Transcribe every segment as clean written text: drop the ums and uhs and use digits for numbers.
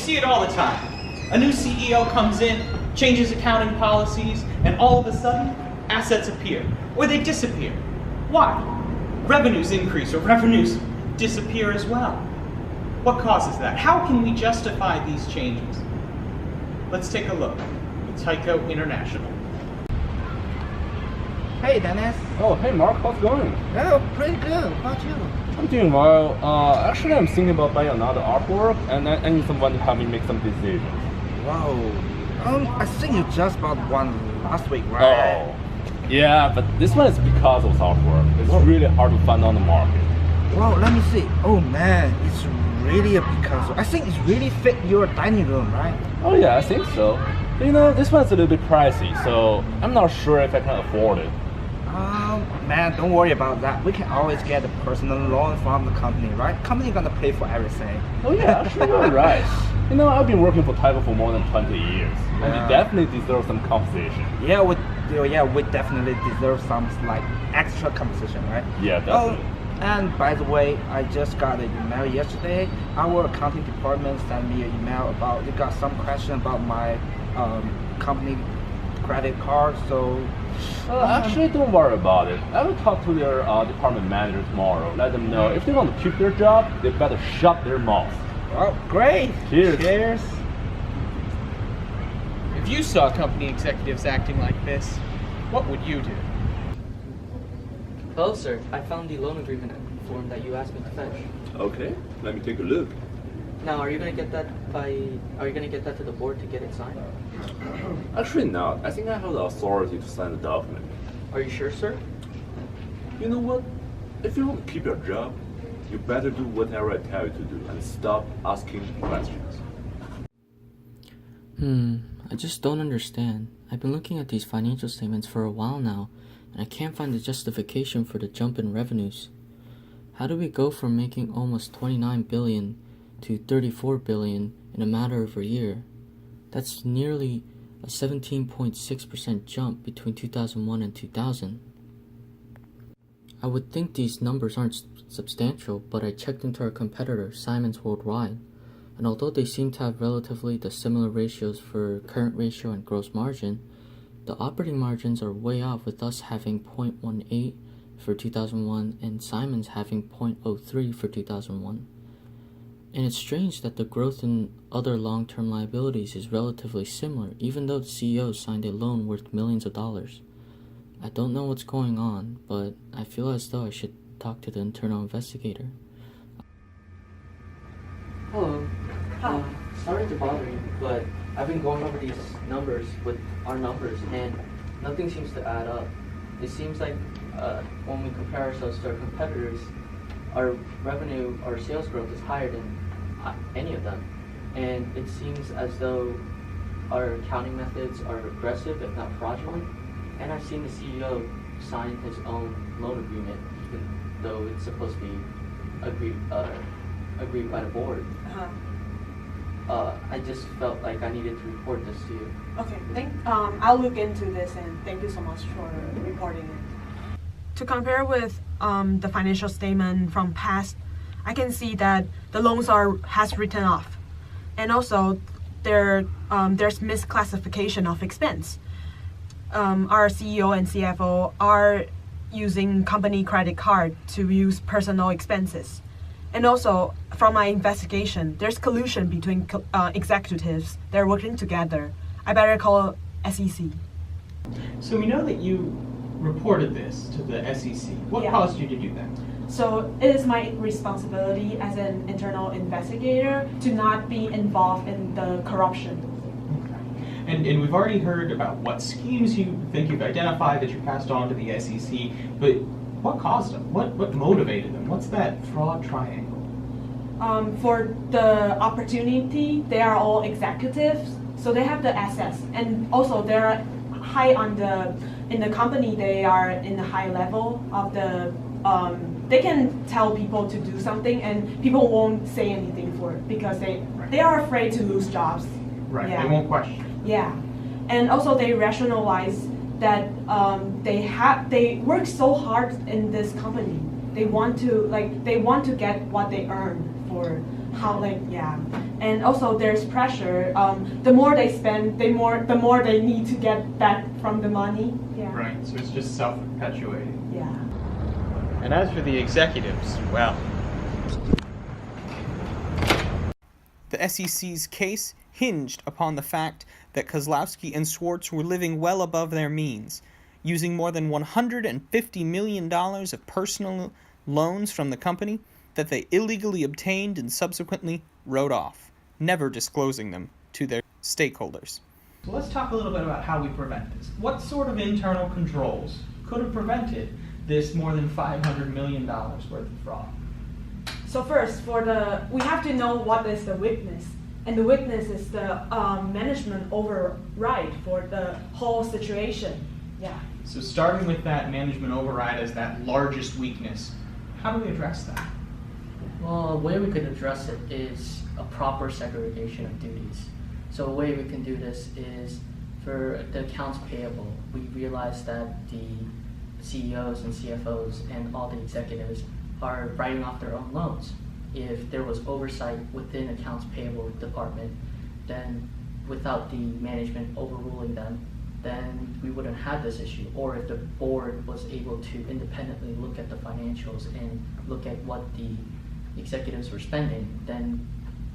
see it all the time. A new CEO comes in, changes accounting policies, and all of a sudden, assets appear, or they disappear. Why? Revenues increase, or revenues disappear as well. What causes that? How can we justify these changes? Let's take a look at Tyco International. Hey Dennis. Oh, hey Mark, how's it going? Oh, pretty good. How about you? I'm doing well. Actually, I'm thinking about buying another artwork, and I need someone to help me make some decisions. Wow. I think you just bought one last week, right? Oh, yeah, but this one is Picasso's artwork. It's really hard to find on the market. Wow, let me see. Oh man, it's really a Picasso. I think it's really fit your dining room, right? Oh yeah, I think so. But this one's a little bit pricey, so I'm not sure if I can afford it. Man, don't worry about that. We can always get a personal loan from the company, right? Company gonna pay for everything. Oh yeah, actually you're right. I've been working for Tyco for more than 20 years, and you definitely deserve some compensation. Yeah, we definitely deserve some like extra compensation, right? Yeah, definitely. Oh, and by the way, I just got an email yesterday. Our accounting department sent me an email about they got some question about my company credit card. So actually, don't worry about it. I will talk to their department manager tomorrow. Let them know if they want to keep their job, they better shut their mouth. Oh, great! Cheers. Cheers. If you saw company executives acting like this, what would you do? Hello, sir. I found the loan agreement form that you asked me to fetch. Okay, let me take a look. Now, are you gonna get that to the board to get it signed? Actually not. I think I have the authority to sign the document. Are you sure, sir? You know what? If you want to keep your job, you better do whatever I tell you to do and stop asking questions. I just don't understand. I've been looking at these financial statements for a while now, and I can't find the justification for the jump in revenues. How do we go from making almost 29 billion to 34 billion in a matter of a year? That's nearly a 17.6% jump between 2001 and 2000. I would think these numbers aren't substantial, but I checked into our competitor, Siemens Worldwide, and although they seem to have relatively the similar ratios for current ratio and gross margin, the operating margins are way off, with us having 0.18 for 2001 and Siemens having 0.03 for 2001. And it's strange that the growth in other long-term liabilities is relatively similar, even though the CEO signed a loan worth millions of dollars. I don't know what's going on, but I feel as though I should talk to the internal investigator. Hello. Hi. Sorry to bother you, but I've been going over these numbers with our numbers, and nothing seems to add up. It seems like when we compare ourselves to our competitors, our revenue, our sales growth is higher than any of them. And it seems as though our accounting methods are aggressive, if not fraudulent. And I've seen the CEO sign his own loan agreement, even though it's supposed to be agreed by the board. I just felt like I needed to report this to you. Okay, I'll look into this, and thank you so much for reporting it. To compare with the financial statement from past, I can see that the loans has written off, and also there's misclassification of expense. Our CEO and CFO are using company credit card to use personal expenses. And also, from my investigation, there's collusion between executives. They're working together. I better call SEC. So we know that you reported this to the SEC. What caused you to do that? So it is my responsibility as an internal investigator to not be involved in the corruption. Okay. And we've already heard about what schemes you think you've identified that you passed on to the SEC, but what caused them? What motivated them? What's that fraud triangle? For the opportunity, they are all executives, so they have the assets, and also they're high in the company. They are in the high level of the. They can tell people to do something, and people won't say anything for it because they are afraid to lose jobs. Right. Yeah. They won't question. Yeah, and also they rationalize that they work so hard in this company. They want to get what they earn for how and also there's pressure. The more they spend, the more they need to get back from the money. Yeah. Right, so it's just self-perpetuating. Yeah. And as for the executives, well, the SEC's case hinged upon the fact that Kozlowski and Schwartz were living well above their means, using more than $150 million of personal loans from the company that they illegally obtained and subsequently wrote off, never disclosing them to their stakeholders. So let's talk a little bit about how we prevent this. What sort of internal controls could have prevented this more than $500 million worth of fraud? So first, we have to know what is the weakness. And the weakness is the management override for the whole situation. Yeah. So starting with that management override as that largest weakness, how do we address that? Well, a way we could address it is a proper segregation of duties. So a way we can do this is for the accounts payable, we realize that the CEOs and CFOs and all the executives are writing off their own loans. If there was oversight within accounts payable department, then without the management overruling them, then we wouldn't have this issue. Or if the board was able to independently look at the financials and look at what the executives were spending, then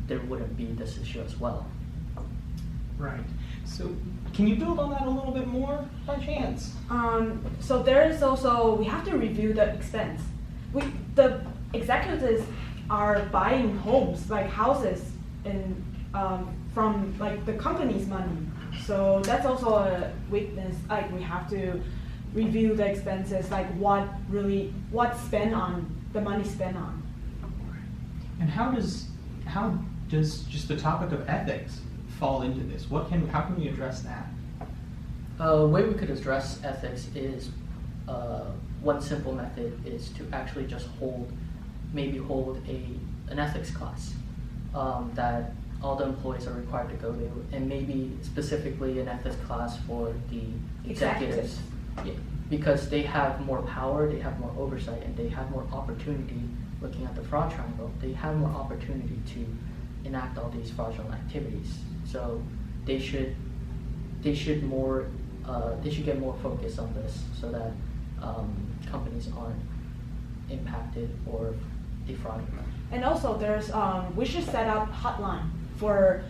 there wouldn't be this issue as well. Right. So can you build on that a little bit more by chance? So there is also, we have to review the expense. The executives are buying homes, like houses, from the company's money. So that's also a weakness. Like we have to review the expenses, like what spent on the money spent on. And how does just the topic of ethics fall into this? How can we address that? A way we could address ethics is one simple method is to actually just hold an ethics class that all the employees are required to go to, and maybe specifically an ethics class for the executives. Yeah, because they have more power, they have more oversight, and they have more opportunity looking at the fraud triangle. They have more opportunity to enact all these fraudulent activities. So they should get more focus on this so that companies aren't impacted or defrauded. And also there's we should set up hotline for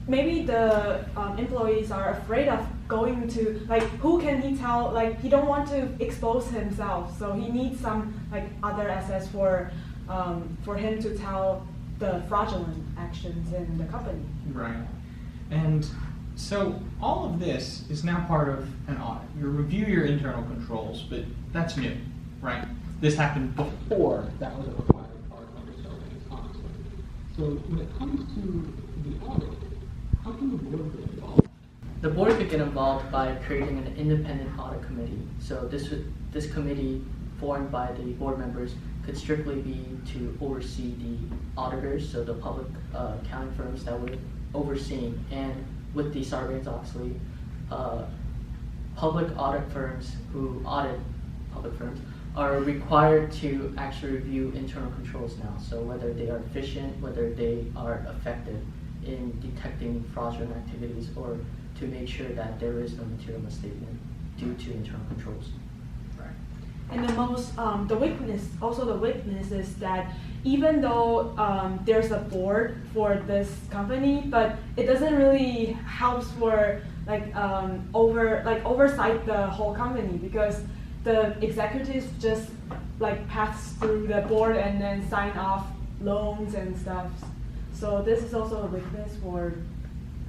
maybe the employees are afraid of going to, who can he tell, he don't want to expose himself, so he needs some other assets for him to tell the fraudulent actions in the company. Right. And so all of this is now part of an audit. You review your internal controls, but that's new, right? This happened before that was a required part of understanding audit. So when it comes to the audit, how can the board get involved? The board could get involved by creating an independent audit committee. So this committee formed by the board members could strictly be to oversee the auditors, so the public accounting firms that were overseeing, and with the Sarbanes-Oxley, public audit firms who audit public firms are required to actually review internal controls now. So whether they are efficient, whether they are effective in detecting fraudulent activities, or to make sure that there is no material misstatement due to internal controls. Right. And the weakness is that even though there's a board for this company, but it doesn't really help for oversight the whole company, because the executives just pass through the board and then sign off loans and stuff. So this is also a weakness for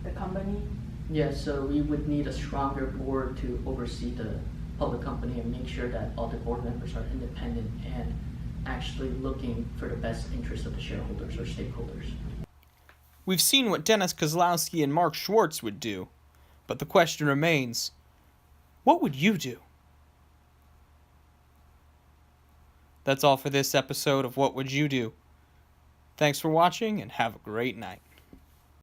the company. Yeah, so we would need a stronger board to oversee the public company and make sure that all the board members are independent and actually looking for the best interest of the shareholders or stakeholders. We've seen what Dennis Kozlowski and Mark Schwartz would do, but the question remains, what would you do? That's all for this episode of What Would You Do? Thanks for watching and have a great night.